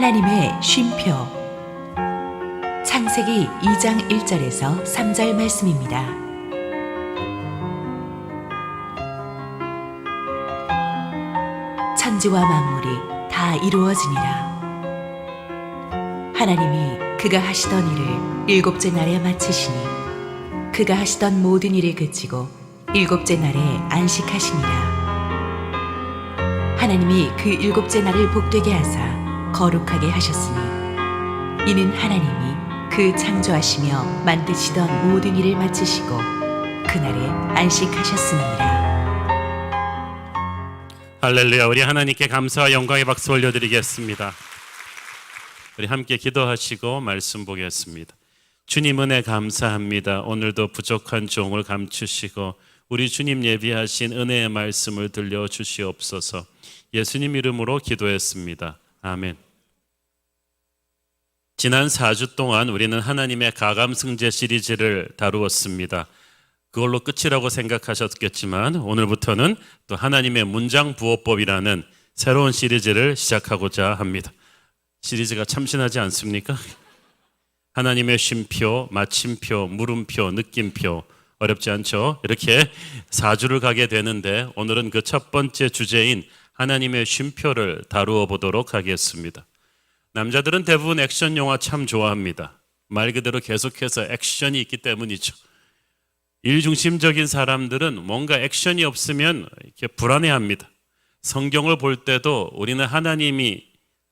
하나님의 쉼표. 창세기 2장 1절에서 3절 말씀입니다. 천지와 만물이 다 이루어지니라. 하나님이 그가 하시던 일을 일곱째 날에 마치시니 그가 하시던 모든 일을 그치고 일곱째 날에 안식하시니라. 하나님이 그 일곱째 날을 복되게 하사 거룩하게 하셨으니 이는 하나님이 그 창조하시며 만드시던 모든 일을 마치시고 그날에 안식하셨음이니라. 할렐루야. 우리 하나님께 감사와 영광의 박수 올려드리겠습니다. 우리 함께 기도하시고 말씀 보겠습니다. 주님 은혜 감사합니다. 오늘도 부족한 종을 감추시고 우리 주님 예비하신 은혜의 말씀을 들려주시옵소서. 예수님 이름으로 기도했습니다. 아멘. 지난 4주 동안 우리는 하나님의 가감승제 시리즈를 다루었습니다. 그걸로 끝이라고 생각하셨겠지만 오늘부터는 또 하나님의 문장부호법이라는 새로운 시리즈를 시작하고자 합니다. 시리즈가 참신하지 않습니까? 하나님의 쉼표, 마침표, 물음표, 느낌표. 어렵지 않죠? 이렇게 4주를 가게 되는데 오늘은 그 첫 번째 주제인 하나님의 쉼표를 다루어 보도록 하겠습니다. 남자들은 대부분 액션 영화 참 좋아합니다. 말 그대로 계속해서 액션이 있기 때문이죠. 일중심적인 사람들은 뭔가 액션이 없으면 이렇게 불안해합니다. 성경을 볼 때도 우리는 하나님이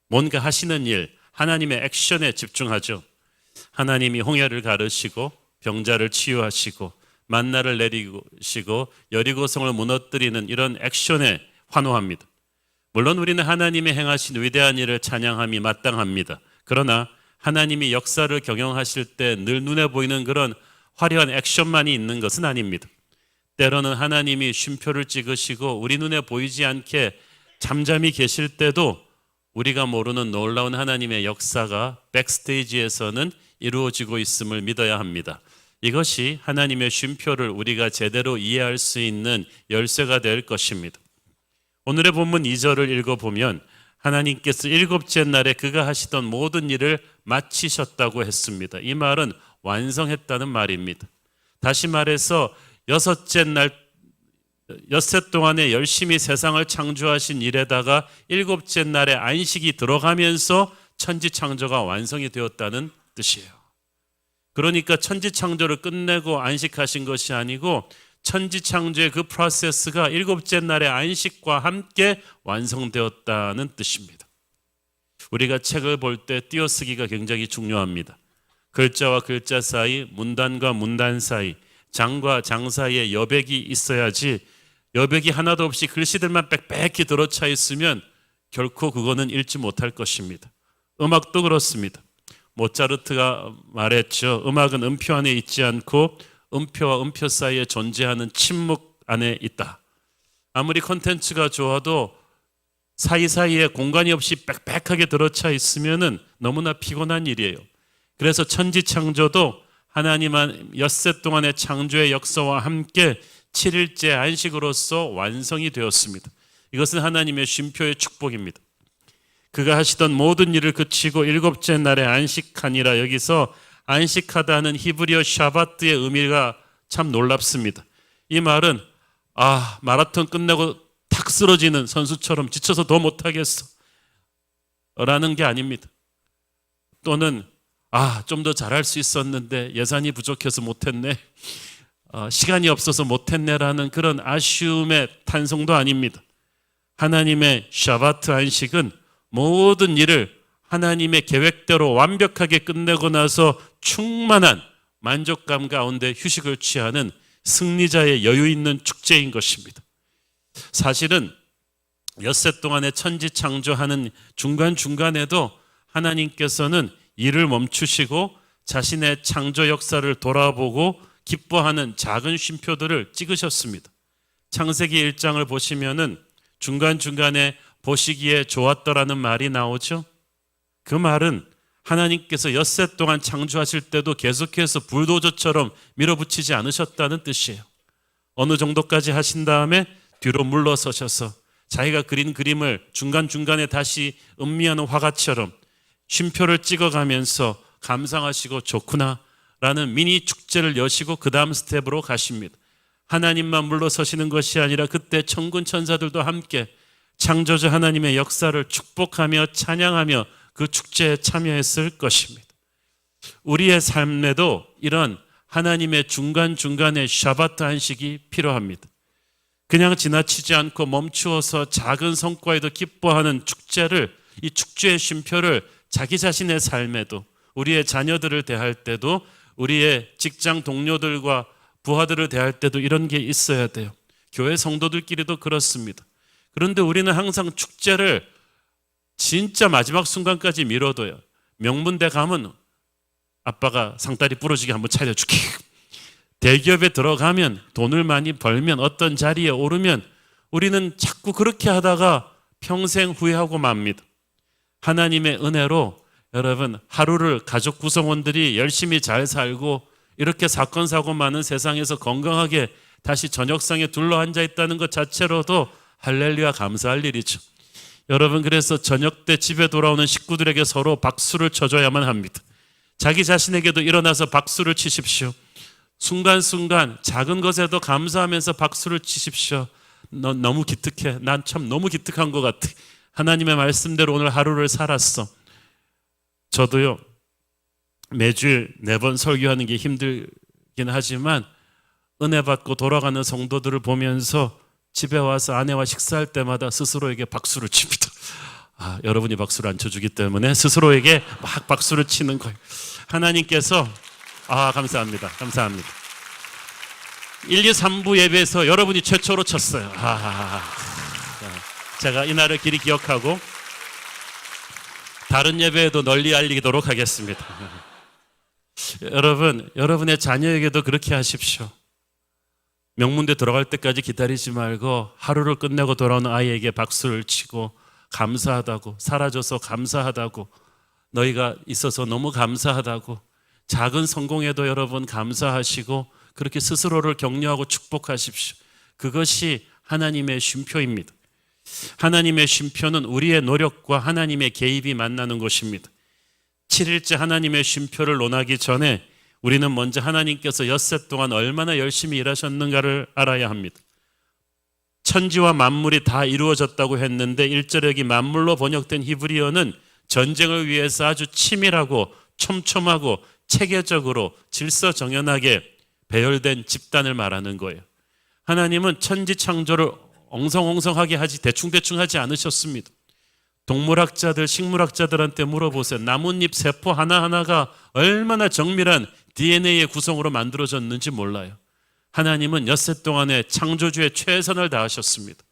뭔가 하시는 일, 하나님의 액션에 집중하죠. 하나님이 홍해를 가르시고 병자를 치유하시고 만나를 내리시고 여리고성을 무너뜨리는 이런 액션에 환호합니다. 물론 우리는 하나님이 행하신 위대한 일을 찬양함이 마땅합니다. 그러나 하나님이 역사를 경영하실 때 늘 눈에 보이는 그런 화려한 액션만이 있는 것은 아닙니다. 때로는 하나님이 쉼표를 찍으시고 우리 눈에 보이지 않게 잠잠히 계실 때도 우리가 모르는 놀라운 하나님의 역사가 백스테이지에서는 이루어지고 있음을 믿어야 합니다. 이것이 하나님의 쉼표를 우리가 제대로 이해할 수 있는 열쇠가 될 것입니다. 오늘의 본문 2절을 읽어보면 하나님께서 일곱째 날에 그가 하시던 모든 일을 마치셨다고 했습니다. 이 말은 완성했다는 말입니다. 다시 말해서 엿새 동안에 열심히 세상을 창조하신 일에다가 일곱째 날에 안식이 들어가면서 천지창조가 완성이 되었다는 뜻이에요. 그러니까 천지창조를 끝내고 안식하신 것이 아니고 천지창조의 그 프로세스가 일곱째 날의 안식과 함께 완성되었다는 뜻입니다. 우리가 책을 볼 때 띄어쓰기가 굉장히 중요합니다. 글자와 글자 사이, 문단과 문단 사이, 장과 장 사이에 여백이 있어야지 여백이 하나도 없이 글씨들만 빽빽히 들어차 있으면 결코 그거는 읽지 못할 것입니다. 음악도 그렇습니다. 모차르트가 말했죠. 음악은 음표 안에 있지 않고 음표와 음표 사이에 존재하는 침묵 안에 있다. 아무리 콘텐츠가 좋아도 사이사이에 공간이 없이 빽빽하게 들어차 있으면 너무나 피곤한 일이에요. 그래서 천지창조도 하나님은 엿새 동안의 창조의 역사와 함께 7일째 안식으로서 완성이 되었습니다. 이것은 하나님의 쉼표의 축복입니다. 그가 하시던 모든 일을 그치고 일곱째 날에 안식하니라. 여기서 안식하다는 히브리어 샤바트의 의미가 참 놀랍습니다. 이 말은 마라톤 끝내고 탁 쓰러지는 선수처럼 지쳐서 더 못하겠어 라는 게 아닙니다. 또는 좀 더 잘할 수 있었는데 예산이 부족해서 못했네, 시간이 없어서 못했네라는 그런 아쉬움의 탄성도 아닙니다. 하나님의 샤바트 안식은 모든 일을 하나님의 계획대로 완벽하게 끝내고 나서 충만한 만족감 가운데 휴식을 취하는 승리자의 여유 있는 축제인 것입니다. 사실은 엿새 동안에 천지 창조하는 중간중간에도 하나님께서는 일을 멈추시고 자신의 창조 역사를 돌아보고 기뻐하는 작은 쉼표들을 찍으셨습니다. 창세기 1장을 보시면은 중간중간에 보시기에 좋았더라는 말이 나오죠. 그 말은 하나님께서 엿새 동안 창조하실 때도 계속해서 불도저처럼 밀어붙이지 않으셨다는 뜻이에요. 어느 정도까지 하신 다음에 뒤로 물러서셔서 자기가 그린 그림을 중간중간에 다시 음미하는 화가처럼 쉼표를 찍어가면서 감상하시고 좋구나 라는 미니 축제를 여시고 그 다음 스텝으로 가십니다. 하나님만 물러서시는 것이 아니라 그때 천군 천사들도 함께 창조주 하나님의 역사를 축복하며 찬양하며 그 축제에 참여했을 것입니다. 우리의 삶에도 이런 하나님의 중간중간에 샤바트 안식이 필요합니다. 그냥 지나치지 않고 멈추어서 작은 성과에도 기뻐하는 축제를, 이 축제의 쉼표를 자기 자신의 삶에도, 우리의 자녀들을 대할 때도, 우리의 직장 동료들과 부하들을 대할 때도 이런 게 있어야 돼요. 교회 성도들끼리도 그렇습니다. 그런데 우리는 항상 축제를 진짜 마지막 순간까지 미뤄둬요. 명문대 가면 아빠가 상다리 부러지게 한번 차려줄게. 대기업에 들어가면, 돈을 많이 벌면, 어떤 자리에 오르면 우리는 자꾸 그렇게 하다가 평생 후회하고 맙니다. 하나님의 은혜로 여러분, 하루를 가족 구성원들이 열심히 잘 살고 이렇게 사건 사고 많은 세상에서 건강하게 다시 저녁상에 둘러앉아 있다는 것 자체로도 할렐루야 감사할 일이죠. 여러분, 그래서 저녁 때 집에 돌아오는 식구들에게 서로 박수를 쳐줘야만 합니다. 자기 자신에게도 일어나서 박수를 치십시오. 순간순간 작은 것에도 감사하면서 박수를 치십시오. 너 너무 기특해. 난 참 너무 기특한 것 같아. 하나님의 말씀대로 오늘 하루를 살았어. 저도요, 매주일 4번 설교하는 게 힘들긴 하지만 은혜 받고 돌아가는 성도들을 보면서 집에 와서 아내와 식사할 때마다 스스로에게 박수를 칩니다. 여러분이 박수를 안 쳐주기 때문에 스스로에게 막 박수를 치는 거예요. 하나님께서 감사합니다. 감사합니다. 1, 2, 3부 예배에서 여러분이 최초로 쳤어요. 제가 이날을 길이 기억하고 다른 예배에도 널리 알리도록 하겠습니다. 여러분, 여러분의 자녀에게도 그렇게 하십시오. 명문대 들어갈 때까지 기다리지 말고 하루를 끝내고 돌아오는 아이에게 박수를 치고 감사하다고, 사라져서 감사하다고, 너희가 있어서 너무 감사하다고, 작은 성공에도 여러분 감사하시고 그렇게 스스로를 격려하고 축복하십시오. 그것이 하나님의 쉼표입니다. 하나님의 쉼표는 우리의 노력과 하나님의 개입이 만나는 것입니다. 7일째 하나님의 쉼표를 논하기 전에 우리는 먼저 하나님께서 엿새 동안 얼마나 열심히 일하셨는가를 알아야 합니다. 천지와 만물이 다 이루어졌다고 했는데 1절에 여기 만물로 번역된 히브리어는 전쟁을 위해서 아주 치밀하고 촘촘하고 체계적으로 질서정연하게 배열된 집단을 말하는 거예요. 하나님은 천지 창조를 엉성엉성하게 하지 대충대충 하지 않으셨습니다. 동물학자들, 식물학자들한테 물어보세요. 나뭇잎 세포 하나하나가 얼마나 정밀한 DNA의 구성으로 만들어졌는지 몰라요. 하나님은 엿새 동안에 창조주의 최선을 다하셨습니다.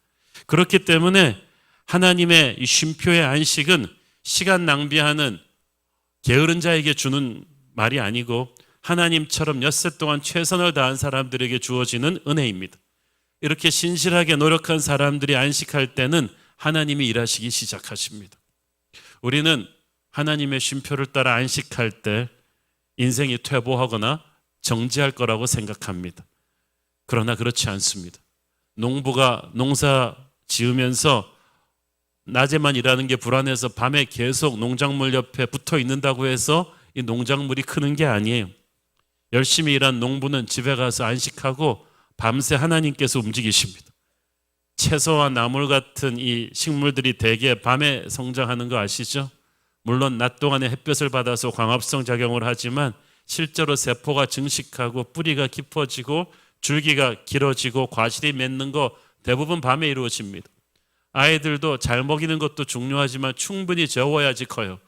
그렇기 때문에 하나님의 이 쉼표의 안식은 시간 낭비하는 게으른 자에게 주는 말이 아니고 하나님처럼 엿새 동안 최선을 다한 사람들에게 주어지는 은혜입니다. 이렇게 신실하게 노력한 사람들이 안식할 때는 하나님이 일하시기 시작하십니다. 우리는 하나님의 쉼표를 따라 안식할 때 인생이 퇴보하거나 정지할 거라고 생각합니다. 그러나 그렇지 않습니다. 농부가 농사 지으면서 낮에만 일하는 게 불안해서 밤에 계속 농작물 옆에 붙어 있는다고 해서 이 농작물이 크는 게 아니에요. 열심히 일한 농부는 집에 가서 안식하고 밤새 하나님께서 움직이십니다. 채소와 나물 같은 이 식물들이 대개 밤에 성장하는 거 아시죠? 물론 낮 동안에 햇볕을 받아서 광합성 작용을 하지만 실제로 세포가 증식하고 뿌리가 깊어지고 줄기가 길어지고 과실이 맺는 거 대부분 밤에 이루어집니다. 아이들도 잘 먹이는 것도 중요하지만 충분히 재워야지 커요.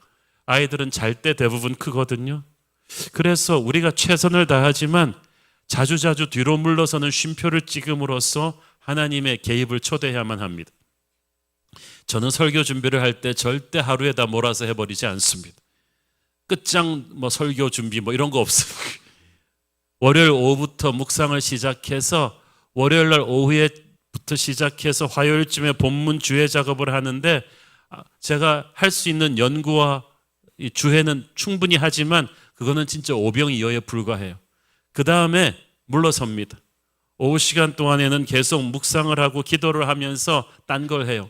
아이들은 잘 때 대부분 크거든요. 그래서 우리가 최선을 다하지만 자주자주 뒤로 물러서는 쉼표를 찍음으로써 하나님의 개입을 초대해야만 합니다. 저는 설교 준비를 할 때 절대 하루에 다 몰아서 해버리지 않습니다. 끝장 설교 준비 이런 거 없어요. 월요일 오후부터 묵상을 시작해서 월요일 날 오후에부터 시작해서 화요일쯤에 본문 주해 작업을 하는데 제가 할 수 있는 연구와 이 주해는 충분히 하지만 그거는 진짜 오병이어에 불과해요. 그 다음에 물러섭니다. 오후 시간 동안에는 계속 묵상을 하고 기도를 하면서 딴 걸 해요.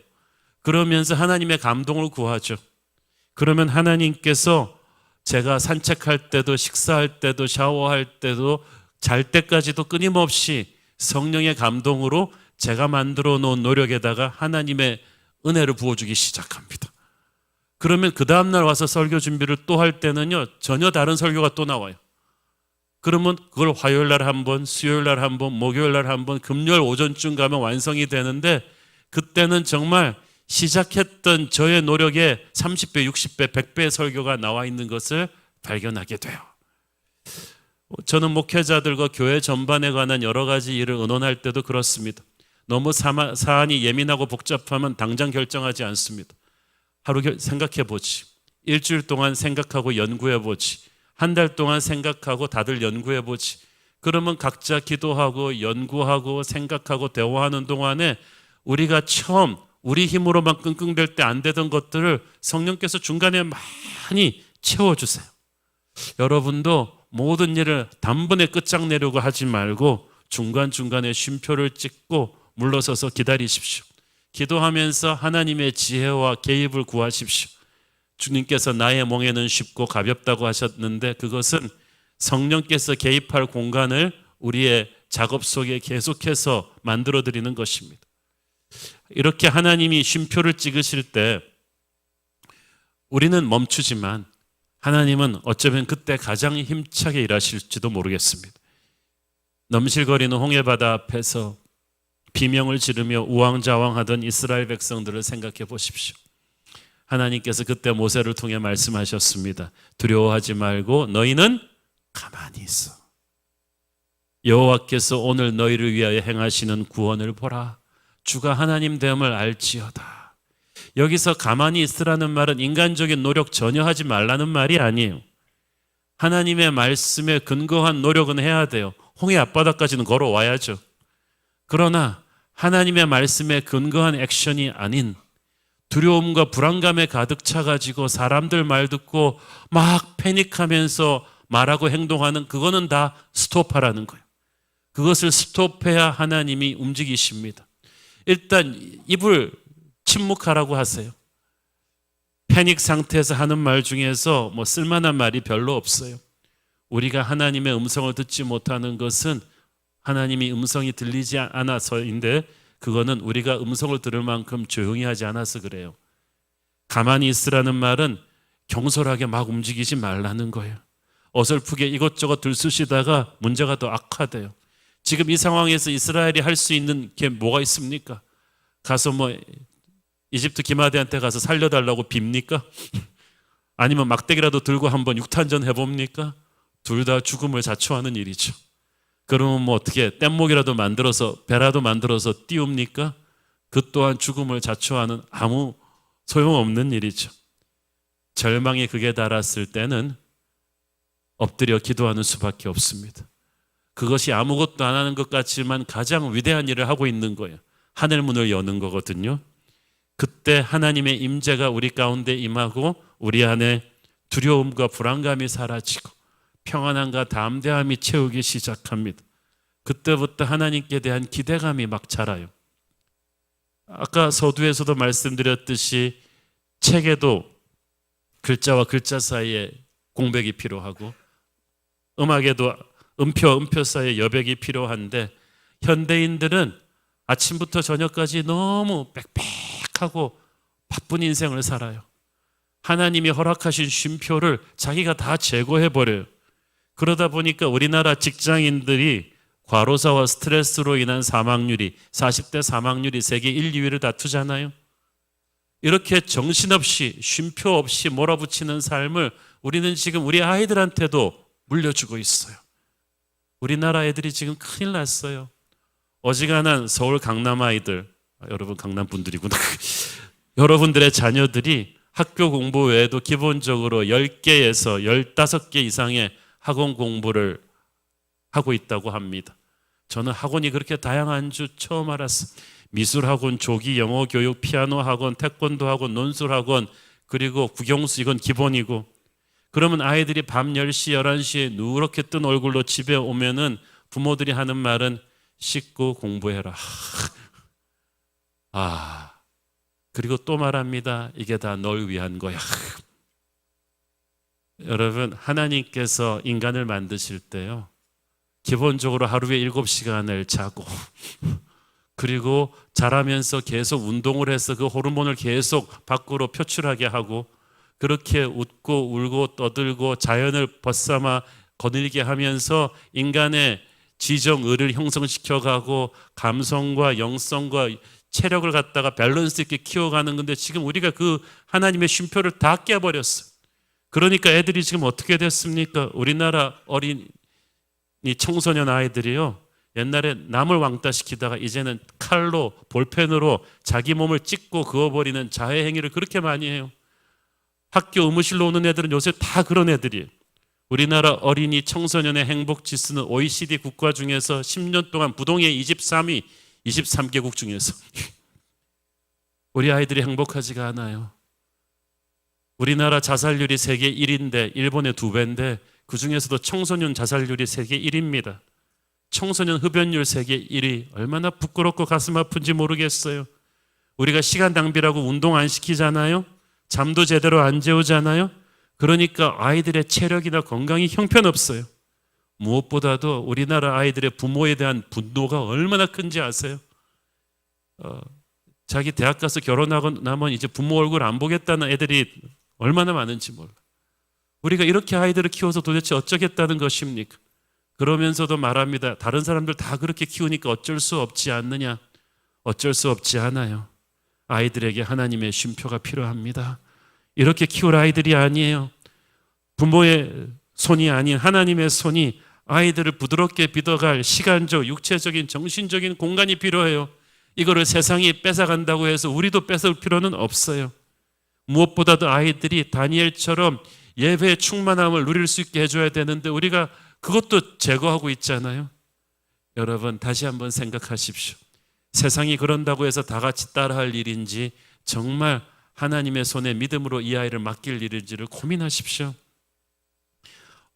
그러면서 하나님의 감동을 구하죠. 그러면 하나님께서 제가 산책할 때도, 식사할 때도, 샤워할 때도, 잘 때까지도 끊임없이 성령의 감동으로 제가 만들어 놓은 노력에다가 하나님의 은혜를 부어주기 시작합니다. 그러면 그 다음날 와서 설교 준비를 또 할 때는요, 전혀 다른 설교가 또 나와요. 그러면 그걸 화요일 날 한 번, 수요일 날 한 번, 목요일 날 한 번, 금요일 오전쯤 가면 완성이 되는데, 그때는 정말 시작했던 저의 노력에 30배, 60배, 100배의 설교가 나와 있는 것을 발견하게 돼요. 저는 목회자들과 교회 전반에 관한 여러 가지 일을 의논할 때도 그렇습니다. 너무 사안이 예민하고 복잡하면 당장 결정하지 않습니다. 하루 생각해 보지. 일주일 동안 생각하고 연구해 보지. 한 달 동안 생각하고 다들 연구해 보지. 그러면 각자 기도하고 연구하고 생각하고 대화하는 동안에 우리가 처음 우리 힘으로만 끙끙댈 때 안 되던 것들을 성령께서 중간에 많이 채워주세요. 여러분도 모든 일을 단번에 끝장내려고 하지 말고 중간중간에 쉼표를 찍고 물러서서 기다리십시오. 기도하면서 하나님의 지혜와 개입을 구하십시오. 주님께서 나의 멍에는 쉽고 가볍다고 하셨는데, 그것은 성령께서 개입할 공간을 우리의 작업 속에 계속해서 만들어드리는 것입니다. 이렇게 하나님이 쉼표를 찍으실 때 우리는 멈추지만 하나님은 어쩌면 그때 가장 힘차게 일하실지도 모르겠습니다. 넘실거리는 홍해바다 앞에서 비명을 지르며 우왕좌왕하던 이스라엘 백성들을 생각해 보십시오. 하나님께서 그때 모세를 통해 말씀하셨습니다. 두려워하지 말고 너희는 가만히 있어. 여호와께서 오늘 너희를 위하여 행하시는 구원을 보라. 주가 하나님 됨을 알지어다. 여기서 가만히 있으라는 말은 인간적인 노력 전혀 하지 말라는 말이 아니에요. 하나님의 말씀에 근거한 노력은 해야 돼요. 홍해 앞바다까지는 걸어와야죠. 그러나 하나님의 말씀에 근거한 액션이 아닌 두려움과 불안감에 가득 차가지고 사람들 말 듣고 막 패닉하면서 말하고 행동하는, 그거는 다 스톱하라는 거예요. 그것을 스톱해야 하나님이 움직이십니다. 일단 입을 침묵하라고 하세요. 패닉 상태에서 하는 말 중에서 뭐 쓸만한 말이 별로 없어요. 우리가 하나님의 음성을 듣지 못하는 것은 하나님이 음성이 들리지 않아서인데, 그거는 우리가 음성을 들을 만큼 조용히 하지 않아서 그래요. 가만히 있으라는 말은 경솔하게 막 움직이지 말라는 거예요. 어설프게 이것저것 들쑤시다가 문제가 더 악화돼요. 지금 이 상황에서 이스라엘이 할 수 있는 게 뭐가 있습니까? 가서 뭐 이집트 기마대한테 가서 살려달라고 빕니까? 아니면 막대기라도 들고 한번 육탄전 해봅니까? 둘 다 죽음을 자초하는 일이죠. 그러면 뭐 어떻게 뗏목이라도 만들어서 배라도 만들어서 띄웁니까? 그 또한 죽음을 자초하는 아무 소용없는 일이죠. 절망의 극에 달았을 때는 엎드려 기도하는 수밖에 없습니다. 그것이 아무것도 안 하는 것 같지만 가장 위대한 일을 하고 있는 거예요. 하늘문을 여는 거거든요. 그때 하나님의 임재가 우리 가운데 임하고 우리 안에 두려움과 불안감이 사라지고 평안함과 담대함이 채우기 시작합니다. 그때부터 하나님께 대한 기대감이 막 자라요. 아까 서두에서도 말씀드렸듯이 책에도 글자와 글자 사이에 공백이 필요하고 음악에도 음표 사이에 여백이 필요한데, 현대인들은 아침부터 저녁까지 너무 빽빽하고 바쁜 인생을 살아요. 하나님이 허락하신 쉼표를 자기가 다 제거해버려요. 그러다 보니까 우리나라 직장인들이 과로사와 스트레스로 인한 사망률이 40대 사망률이 세계 1, 2위를 다투잖아요. 이렇게 정신없이 쉼표 없이 몰아붙이는 삶을 우리는 지금 우리 아이들한테도 물려주고 있어요. 우리나라 애들이 지금 큰일 났어요. 어지간한 서울 강남 아이들, 여러분 강남 분들이구나. 여러분들의 자녀들이 학교 공부 외에도 기본적으로 10개에서 15개 이상의 학원 공부를 하고 있다고 합니다. 저는 학원이 그렇게 다양한 줄 처음 알았어요. 미술학원, 조기, 영어 교육, 피아노 학원, 태권도 학원, 논술 학원, 그리고 국영수, 이건 기본이고. 그러면 아이들이 밤 10시, 11시에 누렇게 뜬 얼굴로 집에 오면은 부모들이 하는 말은 씻고 공부해라. 그리고 또 말합니다. 이게 다 널 위한 거야. 여러분, 하나님께서 인간을 만드실 때요, 기본적으로 하루에 7시간을 자고 그리고 자라면서 계속 운동을 해서 그 호르몬을 계속 밖으로 표출하게 하고, 그렇게 웃고 울고 떠들고 자연을 벗삼아 거닐게 하면서 인간의 지정의를 형성시켜가고 감성과 영성과 체력을 갖다가 밸런스 있게 키워가는 건데, 지금 우리가 그 하나님의 쉼표를 다 깨버렸어요. 그러니까 애들이 지금 어떻게 됐습니까? 우리나라 어린 이 청소년 아이들이요, 옛날에 남을 왕따시키다가 이제는 칼로 볼펜으로 자기 몸을 찍고 그어버리는 자해 행위를 그렇게 많이 해요. 학교 의무실로 오는 애들은 요새 다 그런 애들이에요. 우리나라 어린이 청소년의 행복 지수는 OECD 국가 중에서 10년 동안 부동의 23위, 23개국 중에서 우리 아이들이 행복하지가 않아요. 우리나라 자살률이 세계 1인데 일본의 2배인데 그 중에서도 청소년 자살률이 세계 1위입니다. 청소년 흡연율 세계 1위. 얼마나 부끄럽고 가슴 아픈지 모르겠어요. 우리가 시간 낭비라고 운동 안 시키잖아요. 잠도 제대로 안 재우잖아요. 그러니까 아이들의 체력이나 건강이 형편없어요. 무엇보다도 우리나라 아이들의 부모에 대한 분노가 얼마나 큰지 아세요? 자기 대학 가서 결혼하고 나면 이제 부모 얼굴 안 보겠다는 애들이 얼마나 많은지 몰라. 우리가 이렇게 아이들을 키워서 도대체 어쩌겠다는 것입니까? 그러면서도 말합니다. 다른 사람들 다 그렇게 키우니까 어쩔 수 없지 않느냐? 어쩔 수 없지 않아요. 아이들에게 하나님의 쉼표가 필요합니다. 이렇게 키울 아이들이 아니에요. 부모의 손이 아닌 하나님의 손이 아이들을 부드럽게 빚어갈 시간적, 육체적인, 정신적인 공간이 필요해요. 이거를 세상이 뺏어간다고 해서 우리도 뺏을 필요는 없어요. 무엇보다도 아이들이 다니엘처럼 예배의 충만함을 누릴 수 있게 해줘야 되는데 우리가 그것도 제거하고 있잖아요. 여러분, 다시 한번 생각하십시오. 세상이 그런다고 해서 다 같이 따라할 일인지, 정말 하나님의 손에 믿음으로 이 아이를 맡길 일인지를 고민하십시오.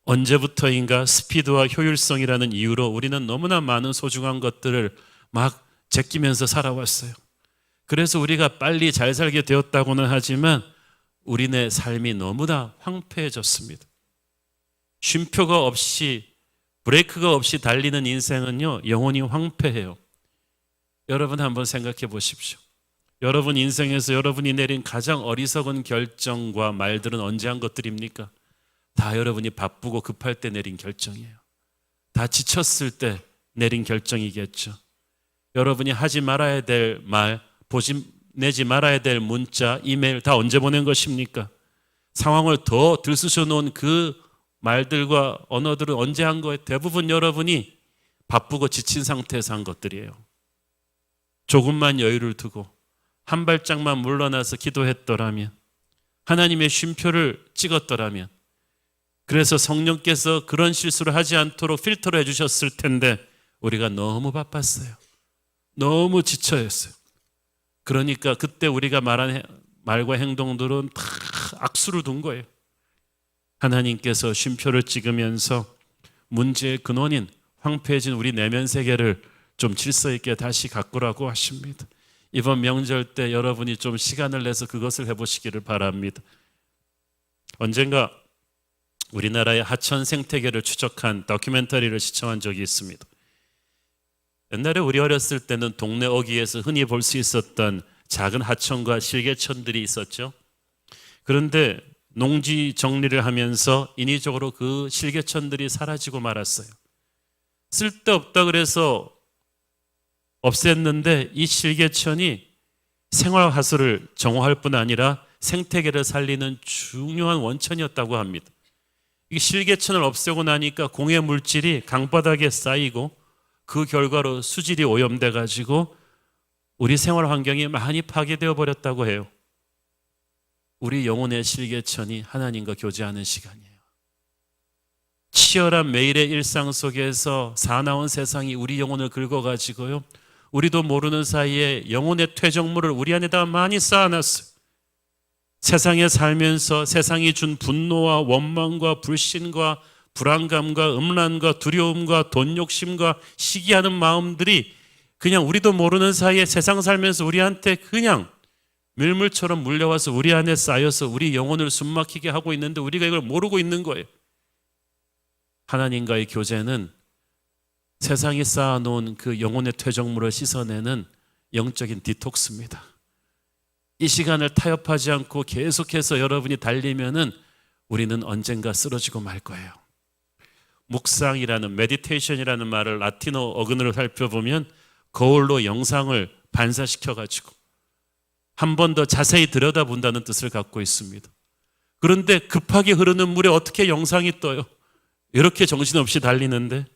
언제부터인가 스피드와 효율성이라는 이유로 우리는 너무나 많은 소중한 것들을 막 제끼면서 살아왔어요. 그래서 우리가 빨리 잘 살게 되었다고는 하지만 우리네 삶이 너무나 황폐해졌습니다. 쉼표가 없이, 브레이크가 없이 달리는 인생은요, 영혼이 황폐해요. 여러분 한번 생각해 보십시오. 여러분 인생에서 여러분이 내린 가장 어리석은 결정과 말들은 언제 한 것들입니까? 다 여러분이 바쁘고 급할 때 내린 결정이에요. 다 지쳤을 때 내린 결정이겠죠. 여러분이 하지 말아야 될 말, 내지 말아야 될 문자, 이메일 다 언제 보낸 것입니까? 상황을 더 들쑤셔 놓은 그 말들과 언어들은 언제 한 거예요? 대부분 여러분이 바쁘고 지친 상태에서 한 것들이에요. 조금만 여유를 두고 한 발짝만 물러나서 기도했더라면, 하나님의 쉼표를 찍었더라면, 그래서 성령께서 그런 실수를 하지 않도록 필터를 해주셨을 텐데 우리가 너무 바빴어요. 너무 지쳐있어요. 그러니까 그때 우리가 말한 말과 행동들은 다 악수를 둔 거예요. 하나님께서 쉼표를 찍으면서 문제의 근원인 황폐해진 우리 내면 세계를 좀 질서 있게 다시 가꾸라고 하십니다. 이번 명절 때 여러분이 좀 시간을 내서 그것을 해보시기를 바랍니다. 언젠가 우리나라의 하천 생태계를 추적한 다큐멘터리를 시청한 적이 있습니다. 옛날에 우리 어렸을 때는 동네 어귀에서 흔히 볼 수 있었던 작은 하천과 실개천들이 있었죠. 그런데 농지 정리를 하면서 인위적으로 그 실개천들이 사라지고 말았어요. 쓸데없다 그래서 없앴는데 이 실개천이 생활하수를 정화할 뿐 아니라 생태계를 살리는 중요한 원천이었다고 합니다. 이 실개천을 없애고 나니까 공해 물질이 강바닥에 쌓이고 그 결과로 수질이 오염돼 가지고 우리 생활 환경이 많이 파괴되어 버렸다고 해요. 우리 영혼의 실개천이 하나님과 교제하는 시간이에요. 치열한 매일의 일상 속에서 사나운 세상이 우리 영혼을 긁어가지고요, 우리도 모르는 사이에 영혼의 퇴적물을 우리 안에다가 많이 쌓아놨어요. 세상에 살면서 세상이 준 분노와 원망과 불신과 불안감과 음란과 두려움과 돈 욕심과 시기하는 마음들이 그냥 우리도 모르는 사이에 세상 살면서 우리한테 그냥 밀물처럼 물려와서 우리 안에 쌓여서 우리 영혼을 숨막히게 하고 있는데 우리가 이걸 모르고 있는 거예요. 하나님과의 교제는 세상이 쌓아놓은 그 영혼의 퇴적물을 씻어내는 영적인 디톡스입니다. 이 시간을 타협하지 않고 계속해서 여러분이 달리면은 우리는 언젠가 쓰러지고 말 거예요. 묵상이라는 메디테이션이라는 말을 라틴어 어근으로 살펴보면 거울로 영상을 반사시켜가지고 한 번 더 자세히 들여다본다는 뜻을 갖고 있습니다. 그런데 급하게 흐르는 물에 어떻게 영상이 떠요? 이렇게 정신없이 달리는데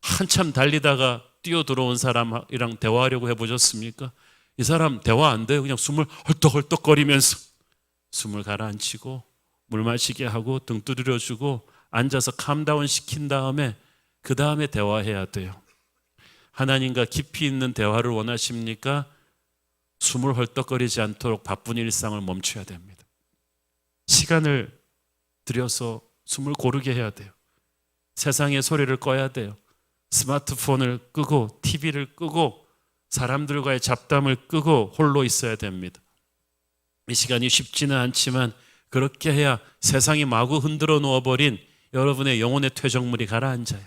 한참 달리다가 뛰어 들어온 사람이랑 대화하려고 해보셨습니까? 이 사람 대화 안 돼요. 그냥 숨을 헐떡헐떡거리면서 숨을 가라앉히고 물 마시게 하고 등 두드려주고 앉아서 캄다운 시킨 다음에 그 다음에 대화해야 돼요. 하나님과 깊이 있는 대화를 원하십니까? 숨을 헐떡거리지 않도록 바쁜 일상을 멈춰야 됩니다. 시간을 들여서 숨을 고르게 해야 돼요. 세상의 소리를 꺼야 돼요. 스마트폰을 끄고 TV를 끄고 사람들과의 잡담을 끄고 홀로 있어야 됩니다. 이 시간이 쉽지는 않지만 그렇게 해야 세상이 마구 흔들어 놓아버린 여러분의 영혼의 퇴적물이 가라앉아요.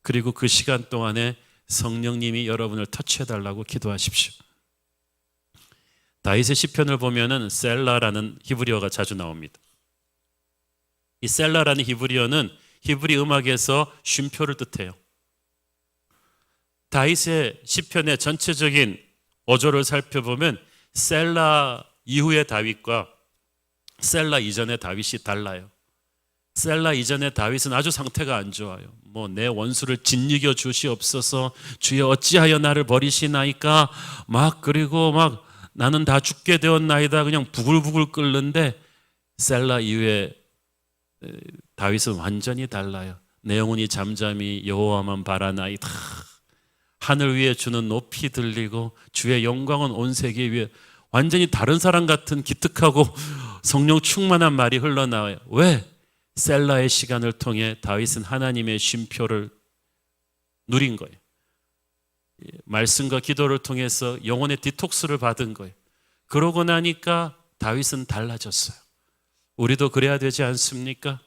그리고 그 시간 동안에 성령님이 여러분을 터치해달라고 기도하십시오. 다윗의 시편을 보면은 셀라라는 히브리어가 자주 나옵니다. 이 셀라라는 히브리어는 히브리 음악에서 쉼표를 뜻해요. 다윗의 시편의 전체적인 어조를 살펴보면 셀라 이후의 다윗과 셀라 이전의 다윗이 달라요. 셀라 이전의 다윗은 아주 상태가 안 좋아요. 내 원수를 짓이겨 주시옵소서, 주여 어찌하여 나를 버리시나이까, 그리고 나는 다 죽게 되었나이다, 그냥 부글부글 끓는데 셀라 이후에 다윗은 완전히 달라요. 내 영혼이 잠잠히 여호와만 바라나이다. 하늘 위에 주는 높이 들리고 주의 영광은 온 세계 위에, 완전히 다른 사람 같은 기특하고 성령 충만한 말이 흘러나와요. 왜? 셀라의 시간을 통해 다윗은 하나님의 쉼표를 누린 거예요. 말씀과 기도를 통해서 영혼의 디톡스를 받은 거예요. 그러고 나니까 다윗은 달라졌어요. 우리도 그래야 되지 않습니까?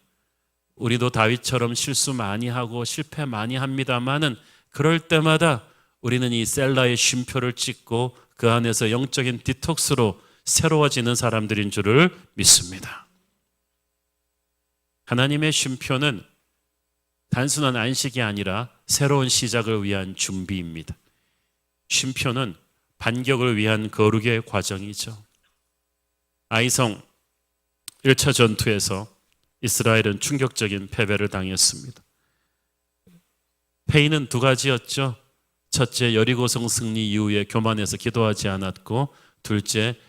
우리도 다윗처럼 실수 많이 하고 실패 많이 합니다만은 그럴 때마다 우리는 이 셀라의 쉼표를 찍고 그 안에서 영적인 디톡스로 새로워지는 사람들인 줄을 믿습니다. 하나님의 쉼표는 단순한 안식이 아니라 새로운 시작을 위한 준비입니다. 쉼표는 반격을 위한 거룩의 과정이죠. 아이성 1차 전투에서 이스라엘은 충격적인 패배를 당했습니다. 패인은 두 가지였죠. 첫째, 여리고성 승리 이후에 교만해서 기도하지 않았고, 둘째,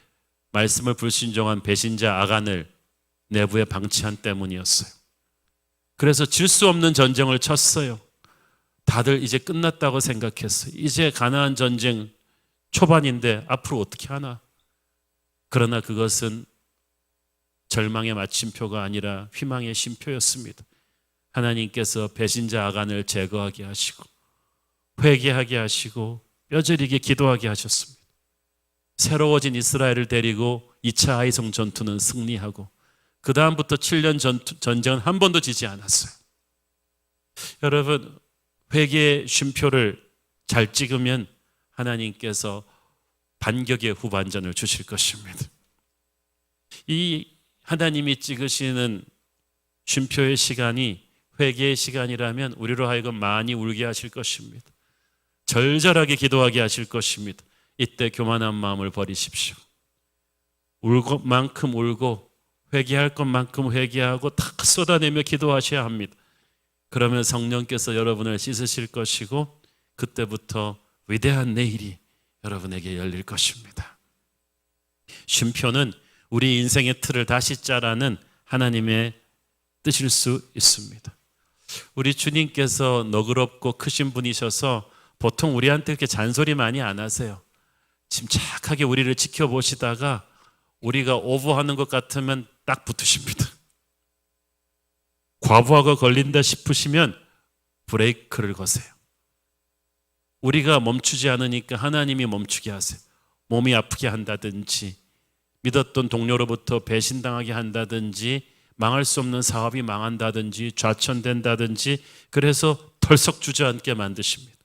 말씀을 불순종한 배신자 아간을 내부에 방치한 때문이었어요. 그래서 질 수 없는 전쟁을 쳤어요. 다들 이제 끝났다고 생각했어요. 이제 가나안 전쟁 초반인데 앞으로 어떻게 하나? 그러나 그것은 절망의 마침표가 아니라 희망의 쉼표였습니다. 하나님께서 배신자 아간을 제거하게 하시고 회개하게 하시고 뼈저리게 기도하게 하셨습니다. 새로워진 이스라엘을 데리고 2차 아이성 전투는 승리하고 그 다음부터 7년 전쟁은 한 번도 지지 않았어요. 여러분, 회개의 쉼표를 잘 찍으면 하나님께서 반격의 후반전을 주실 것입니다. 이 하나님이 찍으시는 쉼표의 시간이 회개의 시간이라면 우리로 하여금 많이 울게 하실 것입니다. 절절하게 기도하게 하실 것입니다. 이때 교만한 마음을 버리십시오. 울 것만큼 울고 회개할 것만큼 회개하고 다 쏟아내며 기도하셔야 합니다. 그러면 성령께서 여러분을 씻으실 것이고 그때부터 위대한 내일이 여러분에게 열릴 것입니다. 쉼표는 우리 인생의 틀을 다시 짜라는 하나님의 뜻일 수 있습니다. 우리 주님께서 너그럽고 크신 분이셔서 보통 우리한테 그렇게 잔소리 많이 안 하세요. 침착하게 우리를 지켜보시다가 우리가 오버하는 것 같으면 딱 붙으십니다. 과부하가 걸린다 싶으시면 브레이크를 거세요. 우리가 멈추지 않으니까 하나님이 멈추게 하세요. 몸이 아프게 한다든지, 믿었던 동료로부터 배신당하게 한다든지, 망할 수 없는 사업이 망한다든지, 좌천된다든지, 그래서 덜썩 주저앉게 만드십니다.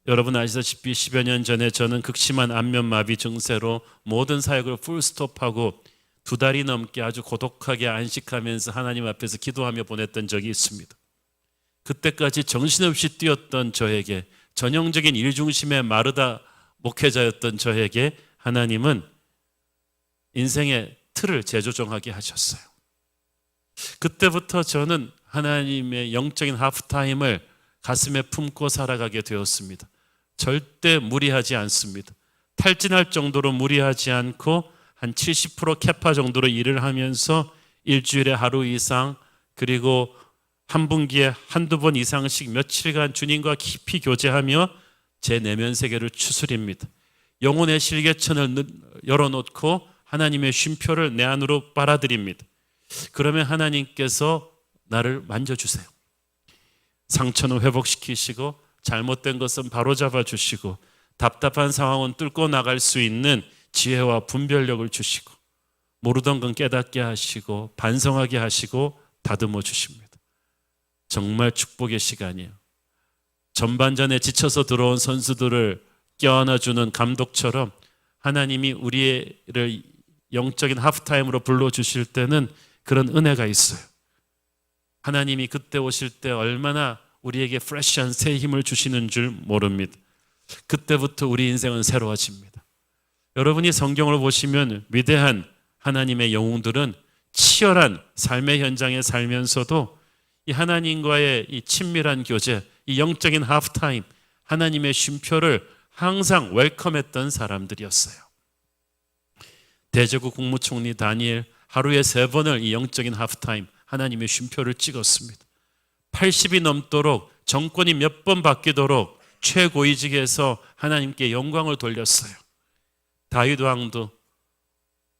여러분 아시다시피 10여 년 전에 저는 극심한 안면마비 증세로 모든 사역을 풀스톱하고 2달이 넘게 아주 고독하게 안식하면서 하나님 앞에서 기도하며 보냈던 적이 있습니다. 그때까지 정신없이 뛰었던 저에게, 전형적인 일중심의 마르다 목회자였던 저에게 하나님은 인생의 틀을 재조정하게 하셨어요. 그때부터 저는 하나님의 영적인 하프타임을 가슴에 품고 살아가게 되었습니다. 절대 무리하지 않습니다. 탈진할 정도로 무리하지 않고 한 70% 캐파 정도로 일을 하면서 일주일에 하루 이상, 그리고 한 분기에 한두 번 이상씩 며칠간 주님과 깊이 교제하며 제 내면 세계를 추스립니다. 영혼의 실개천을 열어놓고 하나님의 쉼표를 내 안으로 빨아들입니다. 그러면 하나님께서 나를 만져주세요. 상처는 회복시키시고 잘못된 것은 바로잡아 주시고 답답한 상황은 뚫고 나갈 수 있는 지혜와 분별력을 주시고 모르던 건 깨닫게 하시고 반성하게 하시고 다듬어 주십니다. 정말 축복의 시간이에요. 전반전에 지쳐서 들어온 선수들을 껴안아주는 감독처럼 하나님이 우리를 영적인 하프타임으로 불러주실 때는 그런 은혜가 있어요. 하나님이 그때 오실 때 얼마나 우리에게 프레시한 새 힘을 주시는 줄 모릅니다. 그때부터 우리 인생은 새로워집니다. 여러분이 성경을 보시면 위대한 하나님의 영웅들은 치열한 삶의 현장에 살면서도 이 하나님과의 이 친밀한 교제, 이 영적인 하프타임, 하나님의 쉼표를 항상 웰컴했던 사람들이었어요. 대제국 국무총리 다니엘 하루에 3번을 이 영적인 하프타임, 하나님의 쉼표를 찍었습니다. 80이 넘도록 정권이 몇 번 바뀌도록 최고위직에서 하나님께 영광을 돌렸어요. 다윗 왕도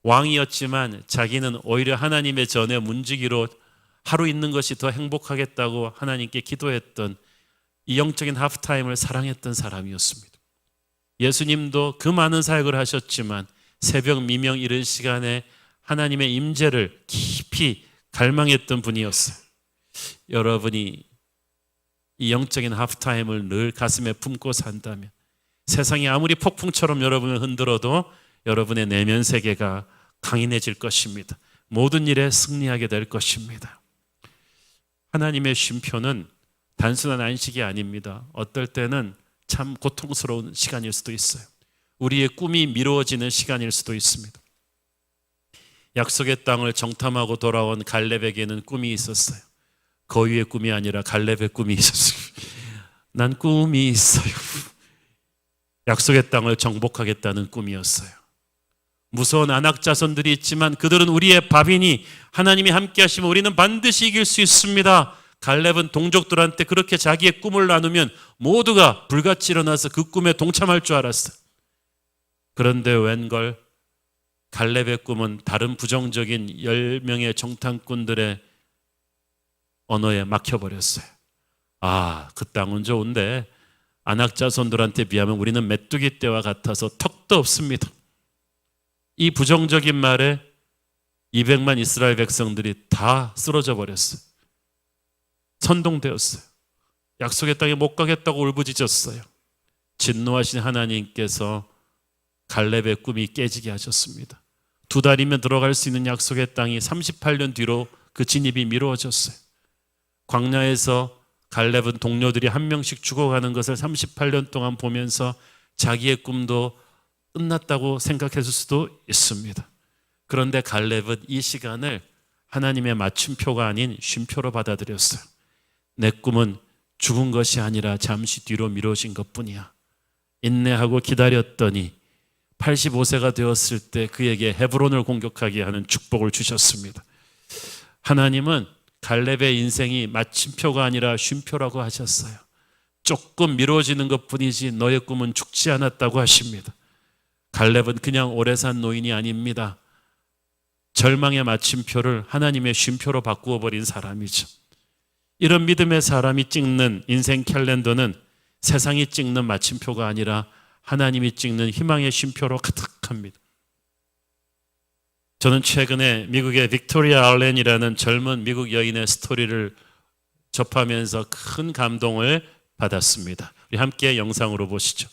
왕이었지만 자기는 오히려 하나님의 전에 문지기로 하루 있는 것이 더 행복하겠다고 하나님께 기도했던 이 영적인 하프타임을 사랑했던 사람이었습니다. 예수님도 그 많은 사역을 하셨지만 새벽 미명 이른 시간에 하나님의 임재를 깊이 갈망했던 분이었어요. 여러분이 이 영적인 하프타임을 늘 가슴에 품고 산다면 세상이 아무리 폭풍처럼 여러분을 흔들어도 여러분의 내면 세계가 강인해질 것입니다. 모든 일에 승리하게 될 것입니다. 하나님의 쉼표는 단순한 안식이 아닙니다. 어떨 때는 참 고통스러운 시간일 수도 있어요. 우리의 꿈이 미루어지는 시간일 수도 있습니다. 약속의 땅을 정탐하고 돌아온 갈렙에게는 꿈이 있었어요. 거위의 꿈이 아니라 갈렙의 꿈이 있었어요. 난 꿈이 있어요. 약속의 땅을 정복하겠다는 꿈이었어요. 무서운 안악 자손들이 있지만 그들은 우리의 밥이니 하나님이 함께 하시면 우리는 반드시 이길 수 있습니다. 갈렙은 동족들한테 그렇게 자기의 꿈을 나누면 모두가 불같이 일어나서 그 꿈에 동참할 줄 알았어요. 그런데 웬걸 갈렙의 꿈은 다른 부정적인 10명의 정탐꾼들의 언어에 막혀버렸어요. 그 땅은 좋은데 안악 자손들한테 비하면 우리는 메뚜기 떼와 같아서 턱도 없습니다. 이 부정적인 말에 200만 이스라엘 백성들이 다 쓰러져 버렸어요. 선동되었어요. 약속의 땅에 못 가겠다고 울부짖었어요. 진노하신 하나님께서 갈렙의 꿈이 깨지게 하셨습니다. 2달이면 들어갈 수 있는 약속의 땅이 38년 뒤로 그 진입이 미루어졌어요. 광야에서 갈렙은 동료들이 한 명씩 죽어가는 것을 38년 동안 보면서 자기의 꿈도 끝났다고 생각했을 수도 있습니다. 그런데 갈렙은 이 시간을 하나님의 맞춤표가 아닌 쉼표로 받아들였어요. 내 꿈은 죽은 것이 아니라 잠시 뒤로 미뤄진 것뿐이야. 인내하고 기다렸더니 85세가 되었을 때 그에게 헤브론을 공격하게 하는 축복을 주셨습니다. 하나님은 갈렙의 인생이 마침표가 아니라 쉼표라고 하셨어요. 조금 미뤄지는 것뿐이지 너의 꿈은 죽지 않았다고 하십니다. 갈렙은 그냥 오래 산 노인이 아닙니다. 절망의 마침표를 하나님의 쉼표로 바꾸어 버린 사람이죠. 이런 믿음의 사람이 찍는 인생 캘린더는 세상이 찍는 마침표가 아니라 하나님이 찍는 희망의 쉼표로 가득합니다. 저는 최근에 미국의 빅토리아 알렌이라는 젊은 미국 여인의 스토리를 접하면서 큰 감동을 받았습니다. 우리 함께 영상으로 보시죠.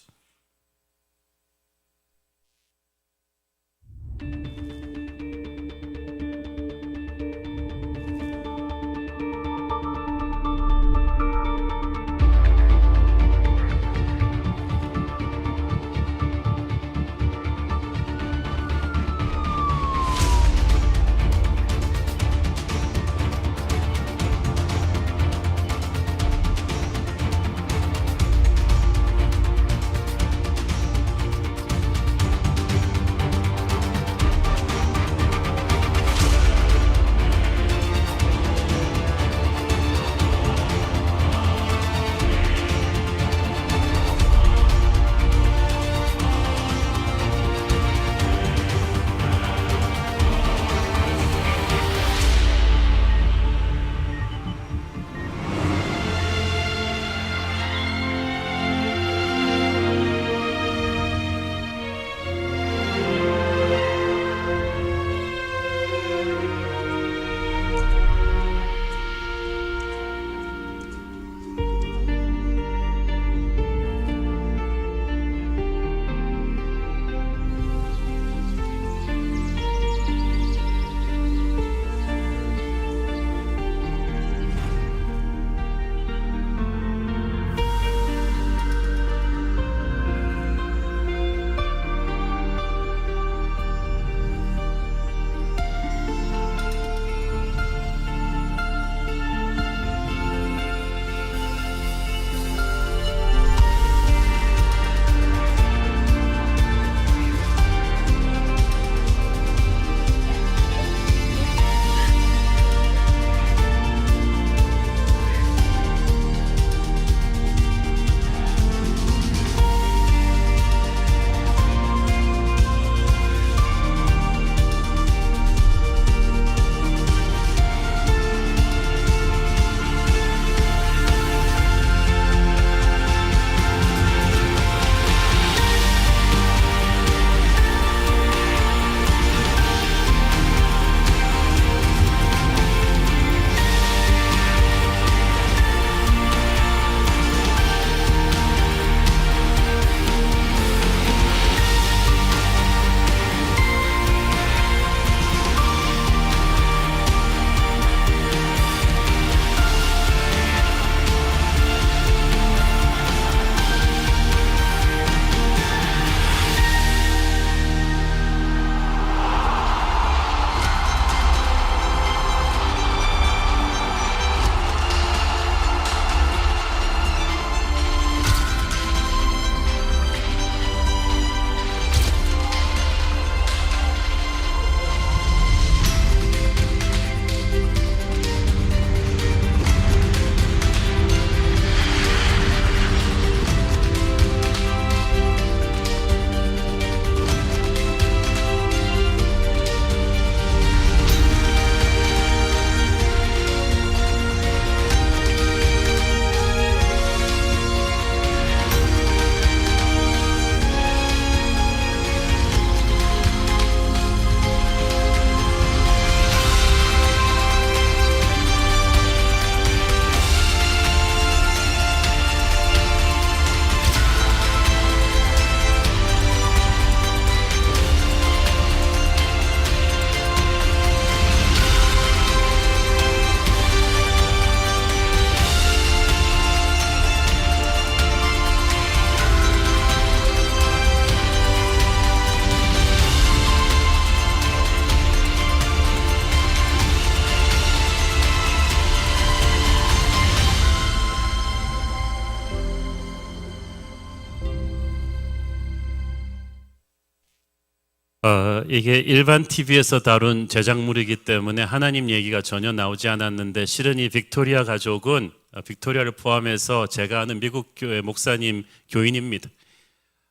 이게 일반 TV에서 다룬 제작물이기 때문에 하나님 얘기가 전혀 나오지 않았는데 실은 이 빅토리아 가족은 빅토리아를 포함해서 제가 아는 미국 교회 목사님 교인입니다.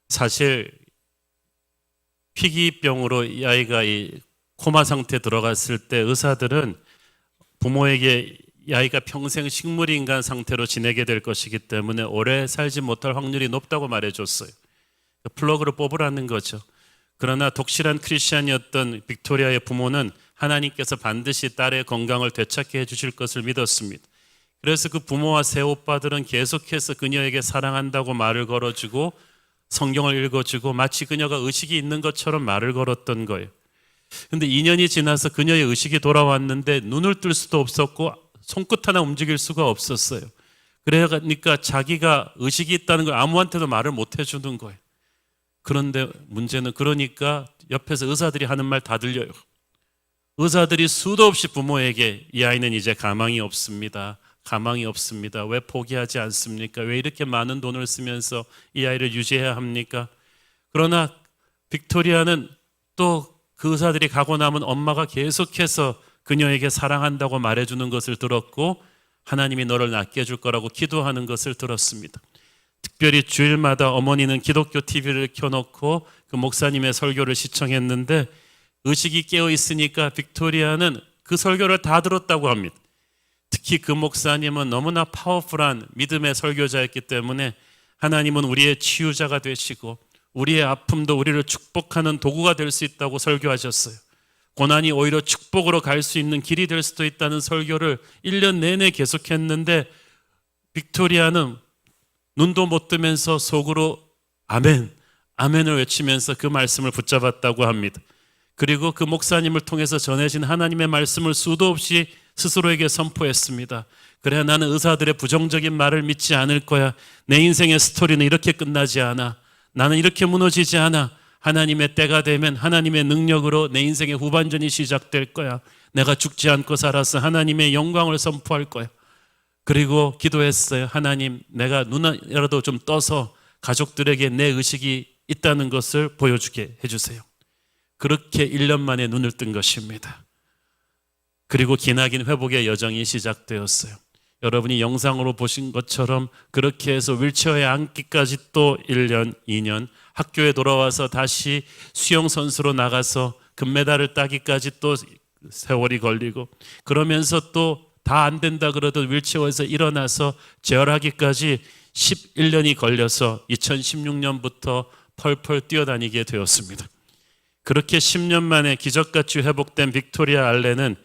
사실 희귀병으로 이 아이가 이 코마 상태에 들어갔을 때 의사들은 부모에게 이 아이가 평생 식물인간 상태로 지내게 될 것이기 때문에 오래 살지 못할 확률이 높다고 말해줬어요. 플러그를 뽑으라는 거죠. 그러나 독실한 크리스찬이었던 빅토리아의 부모는 하나님께서 반드시 딸의 건강을 되찾게 해주실 것을 믿었습니다. 그래서 그 부모와 새 오빠들은 계속해서 그녀에게 사랑한다고 말을 걸어주고 성경을 읽어주고 마치 그녀가 의식이 있는 것처럼 말을 걸었던 거예요. 근데 2년이 지나서 그녀의 의식이 돌아왔는데 눈을 뜰 수도 없었고 손끝 하나 움직일 수가 없었어요. 그러니까 자기가 의식이 있다는 걸 아무한테도 말을 못 해주는 거예요. 그런데 문제는 그러니까 옆에서 의사들이 하는 말 다 들려요. 의사들이 수도 없이 부모에게 이 아이는 이제 가망이 없습니다. 가망이 없습니다. 왜 포기하지 않습니까? 왜 이렇게 많은 돈을 쓰면서 이 아이를 유지해야 합니까? 그러나 빅토리아는 또 그 의사들이 가고 나면 엄마가 계속해서 그녀에게 사랑한다고 말해주는 것을 들었고 하나님이 너를 낫게 해줄 거라고 기도하는 것을 들었습니다. 특별히 주일마다 어머니는 기독교 TV를 켜놓고 그 목사님의 설교를 시청했는데 의식이 깨어 있으니까 빅토리아는 그 설교를 다 들었다고 합니다. 특히 그 목사님은 너무나 파워풀한 믿음의 설교자였기 때문에 하나님은 우리의 치유자가 되시고 우리의 아픔도 우리를 축복하는 도구가 될 수 있다고 설교하셨어요. 고난이 오히려 축복으로 갈 수 있는 길이 될 수도 있다는 설교를 1년 내내 계속했는데 빅토리아는 눈도 못 뜨면서 속으로 아멘, 아멘을 외치면서 그 말씀을 붙잡았다고 합니다. 그리고 그 목사님을 통해서 전해진 하나님의 말씀을 수도 없이 스스로에게 선포했습니다. 그래, 나는 의사들의 부정적인 말을 믿지 않을 거야. 내 인생의 스토리는 이렇게 끝나지 않아. 나는 이렇게 무너지지 않아. 하나님의 때가 되면 하나님의 능력으로 내 인생의 후반전이 시작될 거야. 내가 죽지 않고 살아서 하나님의 영광을 선포할 거야. 그리고 기도했어요. 하나님, 내가 눈이라도 좀 떠서 가족들에게 내 의식이 있다는 것을 보여주게 해주세요. 그렇게 1년 만에 눈을 뜬 것입니다. 그리고 기나긴 회복의 여정이 시작되었어요. 여러분이 영상으로 보신 것처럼 그렇게 해서 휠체어에 앉기까지 또 1년, 2년, 학교에 돌아와서 다시 수영선수로 나가서 금메달을 따기까지 또 세월이 걸리고, 그러면서 또 다 안 된다 그러도 휠체어에서 일어나서 재활하기까지 11년이 걸려서 2016년부터 펄펄 뛰어다니게 되었습니다. 그렇게 10년 만에 기적같이 회복된 빅토리아 알렌은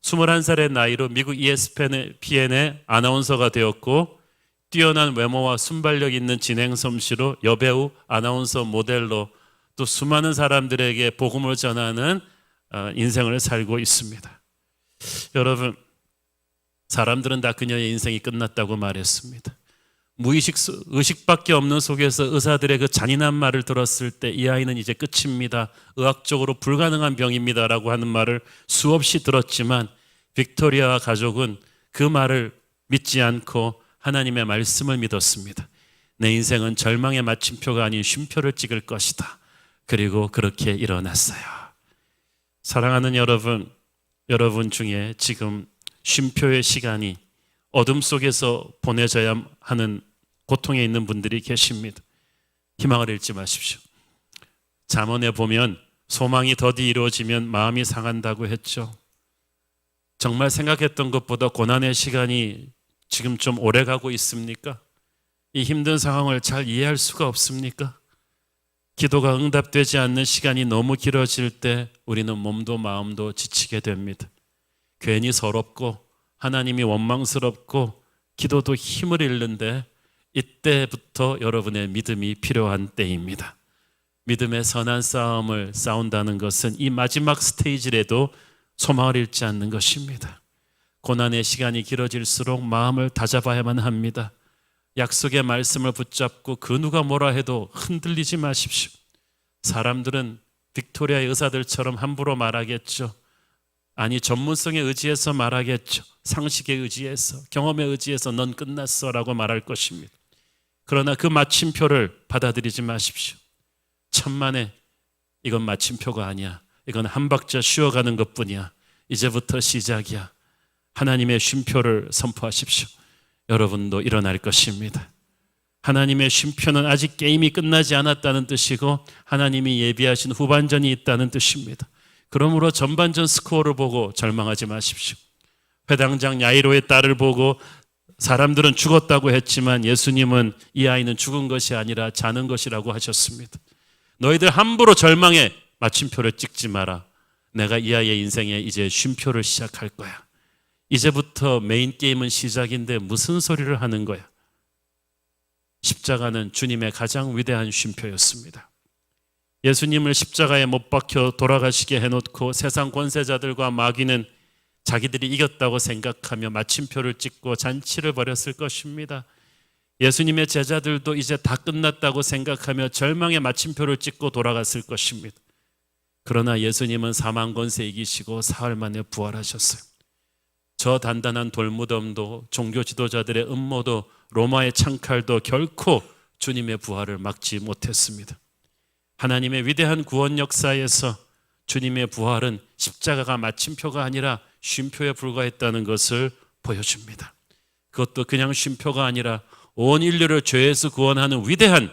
21살의 나이로 미국 ESPN의 아나운서가 되었고, 뛰어난 외모와 순발력 있는 진행 솜씨로 여배우, 아나운서, 모델로 또 수많은 사람들에게 복음을 전하는 인생을 살고 있습니다. 여러분, 사람들은 다 그녀의 인생이 끝났다고 말했습니다. 의식밖에 없는 속에서 의사들의 그 잔인한 말을 들었을 때 이 아이는 이제 끝입니다. 의학적으로 불가능한 병입니다 라고 하는 말을 수없이 들었지만 빅토리아와 가족은 그 말을 믿지 않고 하나님의 말씀을 믿었습니다. 내 인생은 절망의 마침표가 아닌 쉼표를 찍을 것이다. 그리고 그렇게 일어났어요. 사랑하는 여러분, 여러분 중에 지금 쉼표의 시간이 어둠 속에서 보내져야 하는 고통에 있는 분들이 계십니다. 희망을 잃지 마십시오. 잠언에 보면 소망이 더디 이루어지면 마음이 상한다고 했죠. 정말 생각했던 것보다 고난의 시간이 지금 좀 오래 가고 있습니까? 이 힘든 상황을 잘 이해할 수가 없습니까? 기도가 응답되지 않는 시간이 너무 길어질 때 우리는 몸도 마음도 지치게 됩니다. 괜히 서럽고 하나님이 원망스럽고 기도도 힘을 잃는데 이때부터 여러분의 믿음이 필요한 때입니다. 믿음의 선한 싸움을 싸운다는 것은 이 마지막 스테이지라도 소망을 잃지 않는 것입니다. 고난의 시간이 길어질수록 마음을 다잡아야만 합니다. 약속의 말씀을 붙잡고 그 누가 뭐라 해도 흔들리지 마십시오. 사람들은 빅토리아의 의사들처럼 함부로 말하겠죠. 아니, 전문성에 의지해서 말하겠죠. 상식에 의지해서, 경험에 의지해서 넌 끝났어 라고 말할 것입니다. 그러나 그 마침표를 받아들이지 마십시오. 천만에 이건 마침표가 아니야. 이건 한 박자 쉬어가는 것뿐이야. 이제부터 시작이야. 하나님의 쉼표를 선포하십시오. 여러분도 일어날 것입니다. 하나님의 쉼표는 아직 게임이 끝나지 않았다는 뜻이고 하나님이 예비하신 후반전이 있다는 뜻입니다. 그러므로 전반전 스코어를 보고 절망하지 마십시오. 회당장 야이로의 딸을 보고 사람들은 죽었다고 했지만 예수님은 이 아이는 죽은 것이 아니라 자는 것이라고 하셨습니다. 너희들 함부로 절망에 마침표를 찍지 마라. 내가 이 아이의 인생에 이제 쉼표를 시작할 거야. 이제부터 메인 게임은 시작인데 무슨 소리를 하는 거야. 십자가는 주님의 가장 위대한 쉼표였습니다. 예수님을 십자가에 못 박혀 돌아가시게 해놓고 세상 권세자들과 마귀는 자기들이 이겼다고 생각하며 마침표를 찍고 잔치를 벌였을 것입니다. 예수님의 제자들도 이제 다 끝났다고 생각하며 절망의 마침표를 찍고 돌아갔을 것입니다. 그러나 예수님은 사망 권세 이기시고 사흘 만에 부활하셨어요. 저 단단한 돌무덤도 종교 지도자들의 음모도 로마의 창칼도 결코 주님의 부활을 막지 못했습니다. 하나님의 위대한 구원 역사에서 주님의 부활은 십자가가 마침표가 아니라 쉼표에 불과했다는 것을 보여줍니다. 그것도 그냥 쉼표가 아니라 온 인류를 죄에서 구원하는 위대한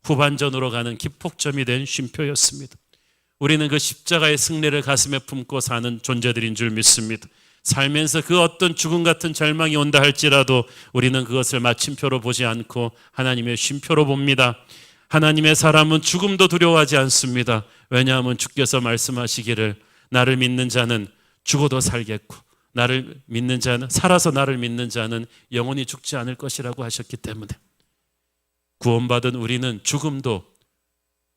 후반전으로 가는 기폭점이 된 쉼표였습니다. 우리는 그 십자가의 승리를 가슴에 품고 사는 존재들인 줄 믿습니다. 살면서 그 어떤 죽음 같은 절망이 온다 할지라도 우리는 그것을 마침표로 보지 않고 하나님의 쉼표로 봅니다. 하나님의 사람은 죽음도 두려워하지 않습니다. 왜냐하면 주께서 말씀하시기를 나를 믿는 자는 죽어도 살겠고 나를 믿는 자는 살아서 나를 믿는 자는 영원히 죽지 않을 것이라고 하셨기 때문에 구원받은 우리는 죽음도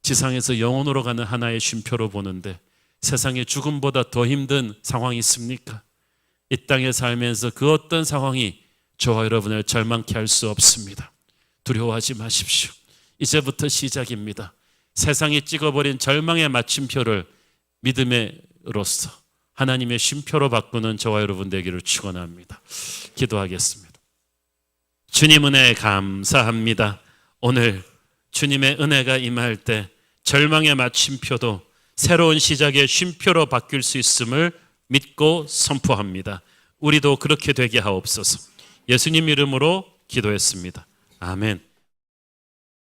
지상에서 영원으로 가는 하나의 쉼표로 보는데 세상에 죽음보다 더 힘든 상황이 있습니까? 이 땅에 살면서 그 어떤 상황이 저와 여러분을 절망케 할 수 없습니다. 두려워하지 마십시오. 이제부터 시작입니다. 세상이 찍어버린 절망의 마침표를 믿음으로써 하나님의 쉼표로 바꾸는 저와 여러분 되기를 축원합니다. 기도하겠습니다. 주님 은혜 감사합니다. 오늘 주님의 은혜가 임할 때 절망의 마침표도 새로운 시작의 쉼표로 바뀔 수 있음을 믿고 선포합니다. 우리도 그렇게 되게 하옵소서. 예수님 이름으로 기도했습니다. 아멘.